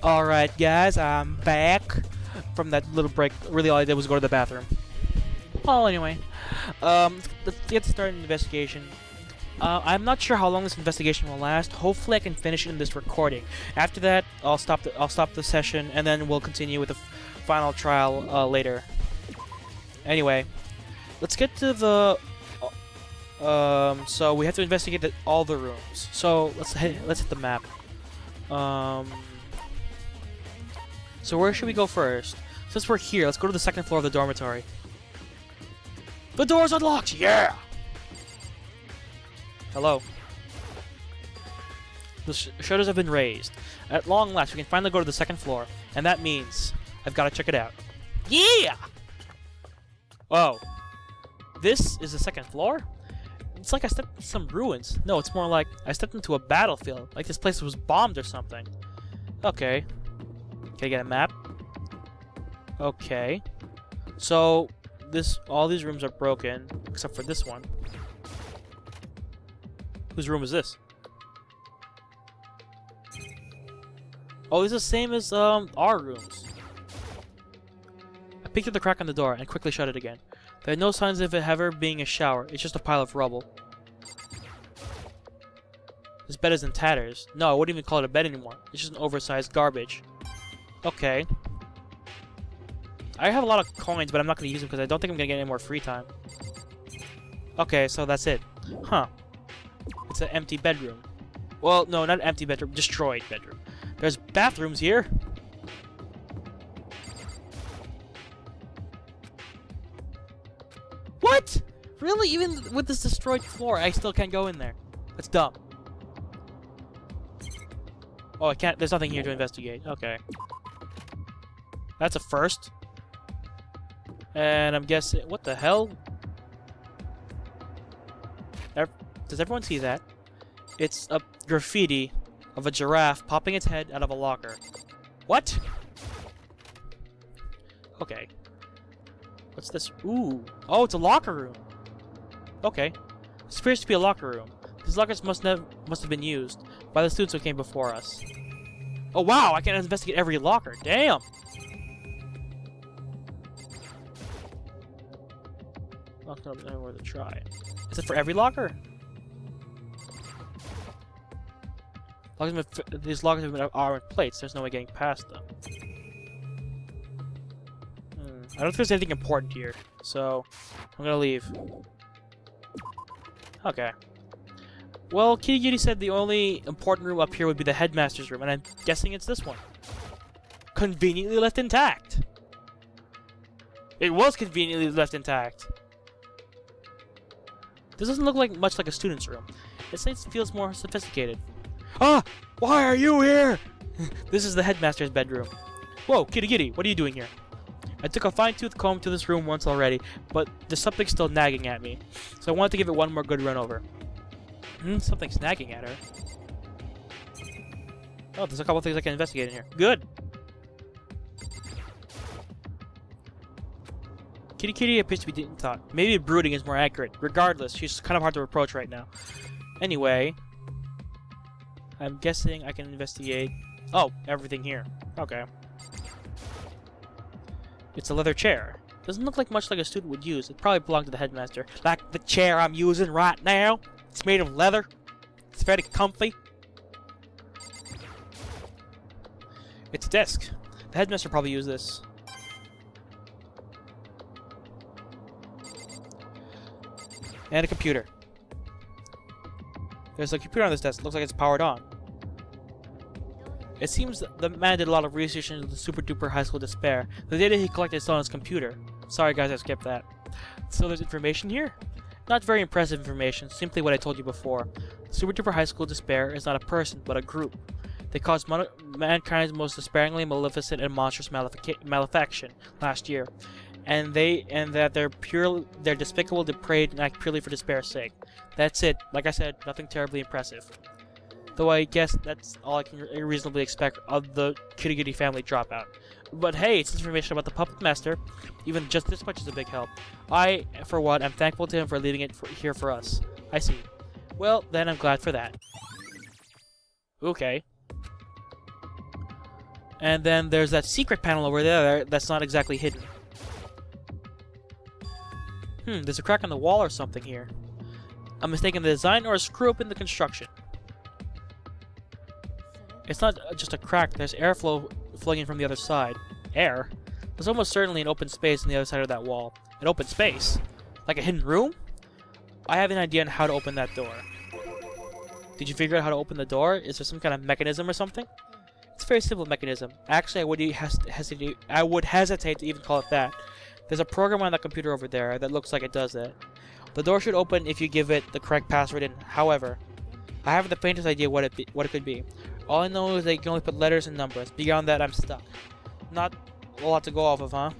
Alright guys, I'm back from that little break. Really all I did was go to the bathroom. Well, anyway. Let's get started in the investigation. I'm not sure how long this investigation will last. Hopefully I can finish it in this recording. After that, I'll stop the session and then we'll continue with the final trial later. Anyway, let's get to the so we have to investigate all the rooms. So let's hit the map. So where should we go first? Since we're here, let's go to the second floor of the dormitory. The door's unlocked! Yeah! Hello. The shutters have been raised. At long last, we can finally go to the second floor. And that means I've got to check it out. Yeah! Whoa. This is the second floor? It's like I stepped into some ruins. No, it's more like I stepped into a battlefield. Like this place was bombed or something. Okay. Can I get a map? Okay. So, all these rooms are broken, except for this one. Whose room is this? Oh, it's the same as, our rooms. I peeked through the crack on the door and quickly shut it again. There are no signs of it ever being a shower. It's just a pile of rubble. This bed is in tatters. No, I wouldn't even call it a bed anymore. It's just an oversized garbage. Okay. I have a lot of coins, but I'm not going to use them because I don't think I'm going to get any more free time. Okay, so that's it. Huh. It's an empty bedroom. Well, no, not an empty bedroom. Destroyed bedroom. There's bathrooms here. What? Really? Even with this destroyed floor, I still can't go in there. That's dumb. Oh, I can't. There's nothing here to investigate. Okay. That's a first. And I'm guessing... What the hell? Does everyone see that? It's a graffiti of a giraffe popping its head out of a locker. What? Okay. What's this? Ooh. Oh, it's a locker room. Okay. This appears to be a locker room. These lockers must have been used by the students who came before us. Oh, wow! I can investigate every locker. Damn! I don't know where to try. Is it for every locker? These lockers have been armored plates. There's no way getting past them. I don't think there's anything important here, so I'm gonna leave. Okay. Well, Kirigiri said the only important room up here would be the headmaster's room, and I'm guessing it's this one. Conveniently left intact. It was conveniently left intact. This doesn't look like much like a student's room. It feels more sophisticated. Ah! Why are you here? This is the headmaster's bedroom. Whoa, Kirigiri, what are you doing here? I took a fine-tooth comb to this room once already, but there's something still nagging at me. So I wanted to give it one more good run over. Something's nagging at her. Oh, there's a couple things I can investigate in here. Good! Kirigiri appears to be deep in thought. Maybe brooding is more accurate. Regardless, she's kind of hard to approach right now. Anyway, I'm guessing I can investigate... Oh, everything here. Okay. It's a leather chair. Doesn't look like much like a student would use. It probably belonged to the headmaster. Like the chair I'm using right now. It's made of leather. It's very comfy. It's a desk. The headmaster probably used this. And a computer. There's a computer on this desk. Looks like it's powered on. It seems the man did a lot of research into the super duper high school despair. The data he collected is still on his computer. Sorry guys, I skipped that. So there's information here? Not very impressive information, simply what I told you before. The super duper high school despair is not a person, but a group. They caused mankind's most despairingly maleficent and monstrous malefaction last year. And that they're despicable, depraved, and act purely for despair's sake. That's it. Like I said, nothing terribly impressive. Though I guess that's all I can reasonably expect of the Kirigiri family dropout. But hey, it's information about the puppet master. Even just this much is a big help. I, for one, am thankful to him for leaving it here for us. I see. Well, then I'm glad for that. Okay. And then there's that secret panel over there that's not exactly hidden. There's a crack in the wall or something here. A mistake in the design or a screw up in the construction. It's not just a crack, there's airflow flowing in from the other side. Air? There's almost certainly an open space on the other side of that wall. An open space? Like a hidden room? I have an idea on how to open that door. Did you figure out how to open the door? Is there some kind of mechanism or something? It's a very simple mechanism. Actually, I would hesitate to even call it that. There's a program on that computer over there that looks like it does that. The door should open if you give it the correct password in. However, I haven't the faintest idea what it could be. All I know is that you can only put letters and numbers. Beyond that, I'm stuck. Not a lot to go off of, huh?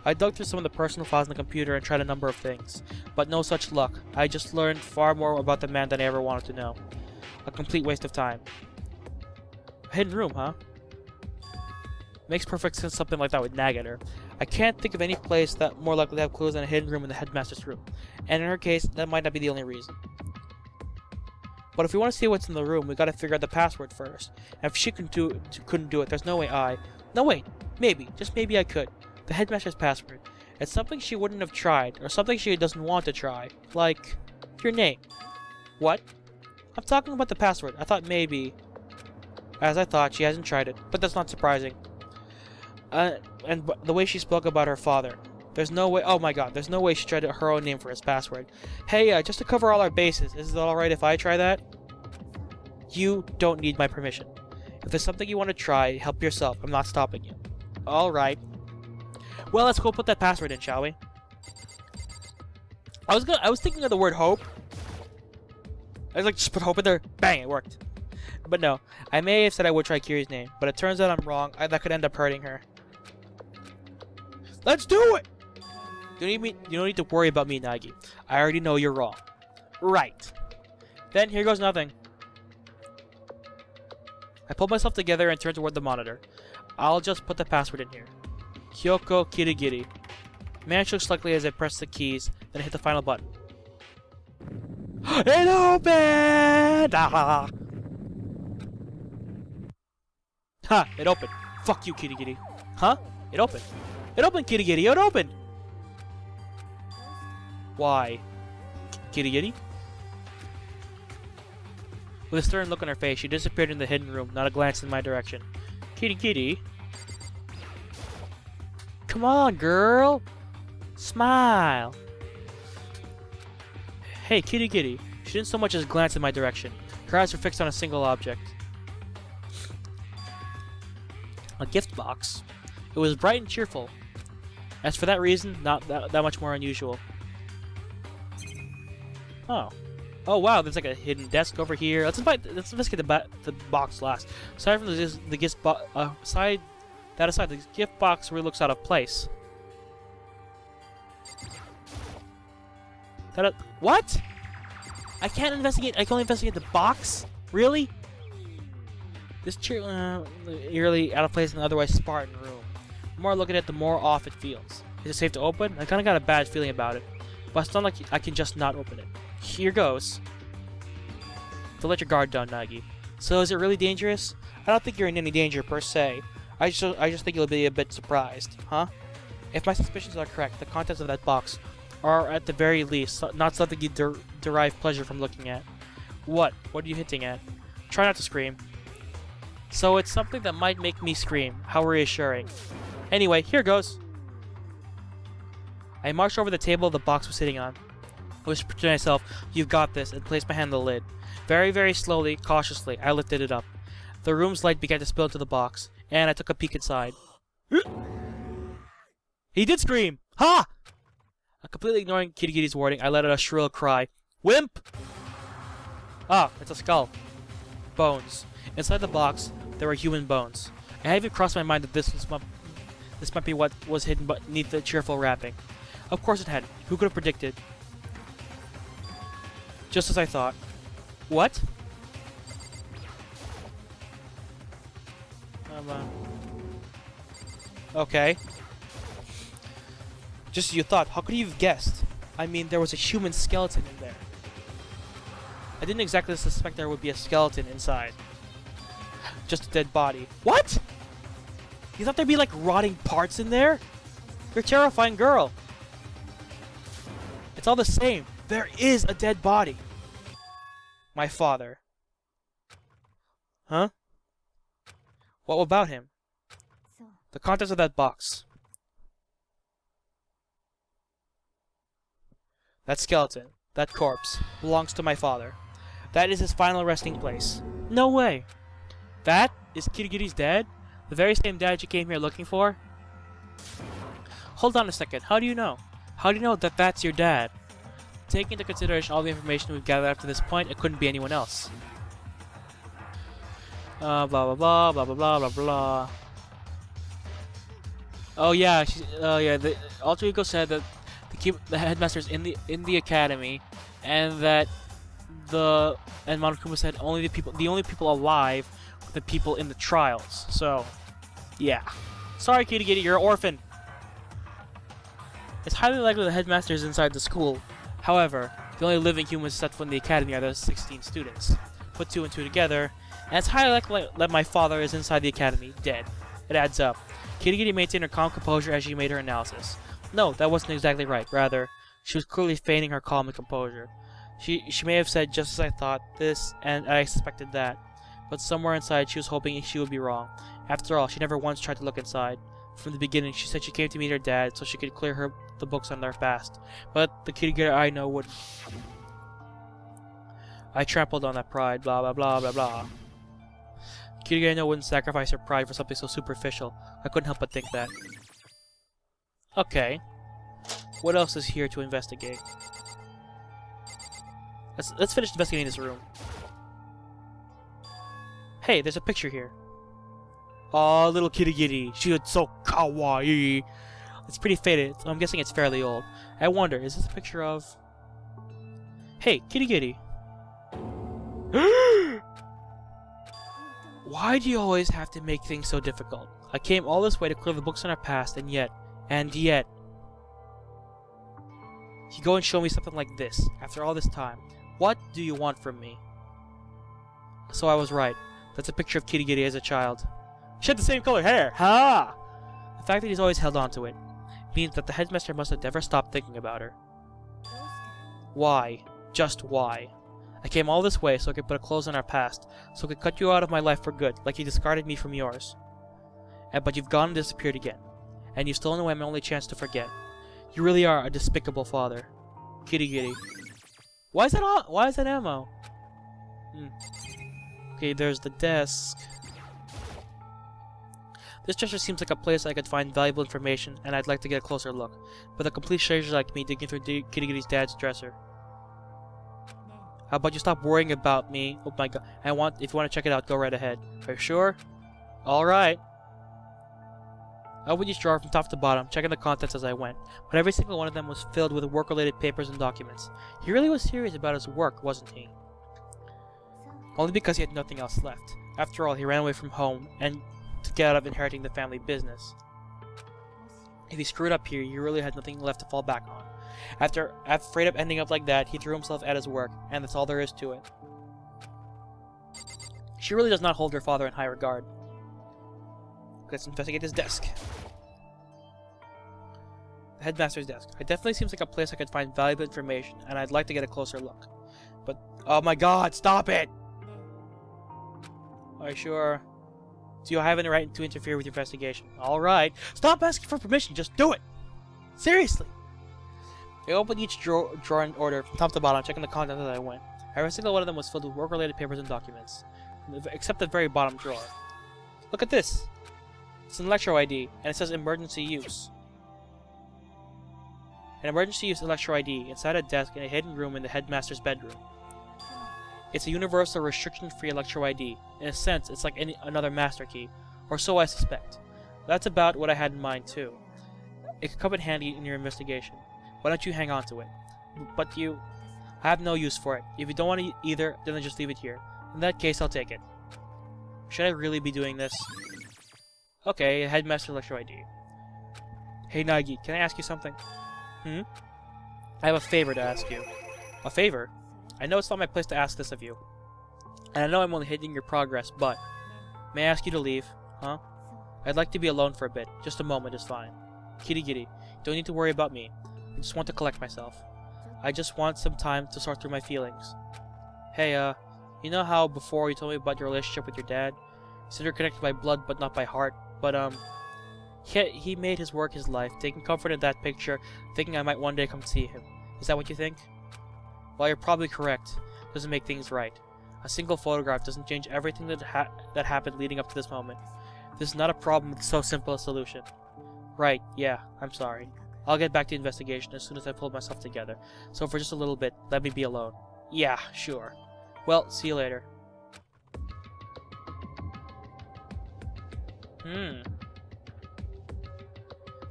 I dug through some of the personal files on the computer and tried a number of things, but no such luck. I just learned far more about the man than I ever wanted to know. A complete waste of time. A hidden room, huh? Makes perfect sense something like that would nag at her. I can't think of any place that more likely to have clues than a hidden room in the headmaster's room. And in her case, that might not be the only reason. But if we want to see what's in the room, we gotta figure out the password first. And if she couldn't do it, there's no way No wait, maybe, just maybe I could. The headmaster's password. It's something she wouldn't have tried, or something she doesn't want to try. Like, your name. What? I'm talking about the password. I thought maybe... As I thought, she hasn't tried it, but that's not surprising. And the way she spoke about her father. There's no way... Oh my god, there's no way she tried her own name for his password. Hey, just to cover all our bases, is it alright if I try that? You don't need my permission. If there's something you want to try, help yourself. I'm not stopping you. Alright. Well, let's go put that password in, shall we? I was thinking of the word hope. I was like, just put hope in there. Bang, it worked. But no, I may have said I would try Kiri's name, but it turns out I'm wrong. That could end up hurting her. Let's do it! You don't need to worry about me, Nagi. I already know you're wrong. Right. Then here goes nothing. I pulled myself together and turned toward the monitor. I'll just put the password in here. Kyoko Kirigiri. Man shook slightly as I pressed the keys, then hit the final button. It opened! Ah. Ha! It opened. Fuck you, Kirigiri. Huh? It opened. It opened, Kirigiri. It opened! Why? Kirigiri? With a stern look on her face, she disappeared in the hidden room, not a glance in my direction. Kirigiri? Come on, girl! Smile! Hey, Kirigiri. She didn't so much as glance in my direction. Her eyes were fixed on a single object. A gift box. It was bright and cheerful. As for that reason, not that much more unusual. Oh. Oh wow, there's like a hidden desk over here. Let's investigate the box last. Aside from the gift box, the gift box really looks out of place. What? I can't investigate. I can only investigate the box. Really? This chair eerily out of place in an otherwise Spartan room. The more I look at it, the more off it feels. Is it safe to open? I kind of got a bad feeling about it, but it's not like I can just not open it. Here goes. Don't let your guard down, Nagi. So is it really dangerous? I don't think you're in any danger per se. I just think you'll be a bit surprised, huh? If my suspicions are correct, the contents of that box are at the very least not something you derive pleasure from looking at. What? What are you hinting at? Try not to scream. So it's something that might make me scream. How reassuring. Anyway, here goes. I marched over the table the box was sitting on. I whispered to myself, "You've got this," and placed my hand on the lid. Very, very slowly, cautiously, I lifted it up. The room's light began to spill into the box, and I took a peek inside. He did scream! Ha! Completely ignoring Kirigiri's warning, I let out a shrill cry. Wimp! Ah, it's a skull. Bones. Inside the box, there were human bones. I had even crossed my mind that this might be what was hidden beneath the cheerful wrapping. Of course it had. Who could have predicted? Just as I thought. What? Okay. Just as you thought. How could you have guessed? I mean, there was a human skeleton in there. I didn't exactly suspect there would be a skeleton inside. Just a dead body. What? You thought there'd be like rotting parts in there? You're a terrifying girl. It's all the same. There is a dead body. My father. Huh? What about him? The contents of that box. That skeleton, that corpse, belongs to my father. That is his final resting place. No way. That is Kirigiri's dad? The very same dad you came here looking for? Hold on a second. How do you know? How do you know that that's your dad? Taking into consideration all the information we've gathered up to this point, it couldn't be anyone else. Blah blah blah blah blah blah blah blah. Oh yeah, the alter ego said that the headmaster's in the academy, and that Monokuma said the only people alive were the people in the trials. So, yeah. Sorry, Kirigiri, you're an orphan. It's highly likely the headmaster is inside the school. However, the only living humans set foot in the academy are those 16 students. Put 2 and 2 together, and it's highly likely that my father is inside the academy, dead. It adds up. Kirigiri maintained her calm composure as she made her analysis. No, that wasn't exactly right. Rather, she was clearly feigning her calm and composure. She may have said, just as I thought this, and I suspected that. But somewhere inside, she was hoping she would be wrong. After all, she never once tried to look inside. From the beginning, she said she came to meet her dad so she could clear the books on their past. But the Kirigiri I know wouldn't. I trampled on that pride, blah blah blah blah blah. Kirigiri I know wouldn't sacrifice her pride for something so superficial. I couldn't help but think that. Okay. What else is here to investigate? Let's finish investigating this room. Hey, there's a picture here. Aw, little Kirigiri. She looks so kawaii. It's pretty faded, so I'm guessing it's fairly old. I wonder, is this a picture of... Hey, Kirigiri. Why do you always have to make things so difficult? I came all this way to clear the books on our past, and yet... You go and show me something like this, after all this time. What do you want from me? So I was right. That's a picture of Kirigiri as a child. She had the same color hair! Ha! The fact that he's always held on to it means that the headmaster must have never stopped thinking about her. Why? Just why? I came all this way so I could put a close on our past, so I could cut you out of my life for good, like you discarded me from yours. But you've gone and disappeared again, and you've stolen away my only chance to forget. You really are a despicable father. Kirigiri. Why is that ammo? Okay, there's the desk. This treasure seems like a place I could find valuable information, and I'd like to get a closer look. But a complete stranger like me digging through Kirigiri's dad's dresser. How about you stop worrying about me? Oh my god. If you want to check it out, go right ahead. Are you sure? Alright. I opened each drawer from top to bottom, checking the contents as I went, but every single one of them was filled with work-related papers and documents. He really was serious about his work, wasn't he? Only because he had nothing else left. After all, he ran away from home, and to get out of inheriting the family business. If he screwed up here, he really had nothing left to fall back on. Afraid of ending up like that, he threw himself at his work, and that's all there is to it. She really does not hold her father in high regard. Let's investigate his desk. The headmaster's desk. It definitely seems like a place I could find valuable information, and I'd like to get a closer look. But, oh my god, stop it! Are you sure? Do you have any right to interfere with your investigation? Alright. Stop asking for permission, just do it! Seriously! I opened each drawer in order, from top to bottom, checking the contents as I went. Every single one of them was filled with work-related papers and documents. Except the very bottom drawer. Look at this! It's an electro ID, and it says emergency use. An emergency use electro ID inside a desk in a hidden room in the headmaster's bedroom. It's a universal restriction-free electro ID. In a sense, it's like another master key, or so I suspect. That's about what I had in mind too. It could come in handy in your investigation. Why don't you hang on to it? But I have no use for it. If you don't want it either, then just leave it here. In that case, I'll take it. Should I really be doing this? Okay, headmaster electro ID. Hey Nagi, can I ask you something? I have a favor to ask you. A favor? I know it's not my place to ask this of you. And I know I'm only hindering your progress, but... May I ask you to leave? Huh? I'd like to be alone for a bit. Just a moment is fine. Kirigiri, don't need to worry about me. I just want to collect myself. I just want some time to sort through my feelings. Hey, you know how before you told me about your relationship with your dad? You said you're connected by blood but not by heart, but he made his work his life, taking comfort in that picture, thinking I might one day come see him. Is that what you think? Well, you're probably correct. Doesn't make things right. A single photograph doesn't change everything that happened leading up to this moment. This is not a problem with so simple a solution. Right, yeah, I'm sorry. I'll get back to the investigation as soon as I pull myself together. So for just a little bit, let me be alone. Yeah, sure. Well, see you later.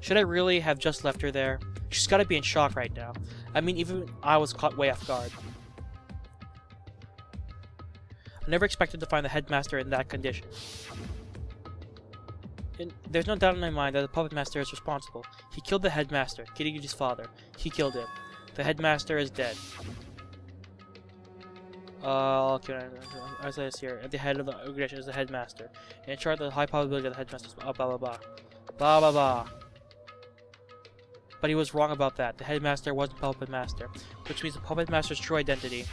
Should I really have just left her there? She's gotta be in shock right now. I mean, even I was caught way off guard. I never expected to find the headmaster in that condition. There's no doubt in my mind that the puppet master is responsible. He killed the headmaster, Kirigiri's father. He killed him. The headmaster is dead. Okay, as I see here, at the head of the organization is the headmaster. And in charge of the high probability of the headmaster's blah blah blah. Blah blah blah. But he was wrong about that. The headmaster wasn't the puppet master, which means the puppet master's true identity.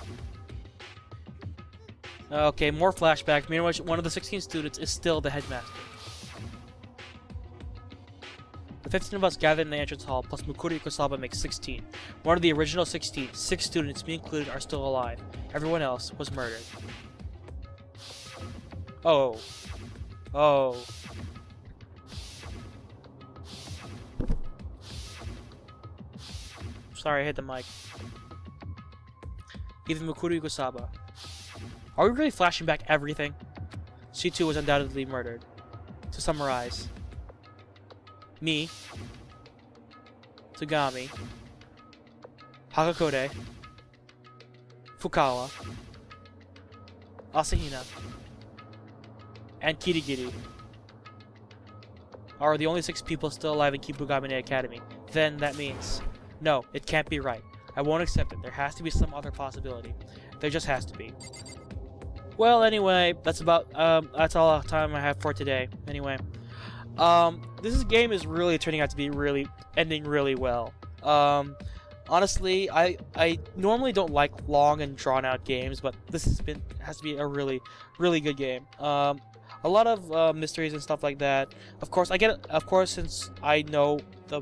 Okay, more flashbacks. Meanwhile, one of the 16 students is still the headmaster. The 15 of us gathered in the entrance hall, plus Mukuri Kusaba makes 16. One of the original 16, 6 students, me included, are still alive. Everyone else was murdered. Oh. Oh. Sorry, I hit the mic. Even Mukuri Kusaba. Are we really flashing back everything? She too was undoubtedly murdered. To summarize. Me, Tsugami, Hakakure, Fukawa, Asahina, and Kirigiri are the only 6 people still alive in Kibugamine Academy. Then that means, no, it can't be right. I won't accept it. There has to be some other possibility. There just has to be. Well, anyway, that's all the time I have for today. Anyway. This game is really turning out to be ending really well. Honestly, I normally don't like long and drawn out games, but this has to be a really good game. A lot of mysteries and stuff like that. Of course, since I know the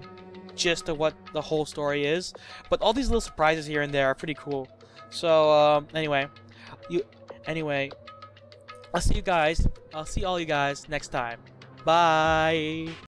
gist of what the whole story is, but all these little surprises here and there are pretty cool. So anyway, I'll see all you guys next time. Bye.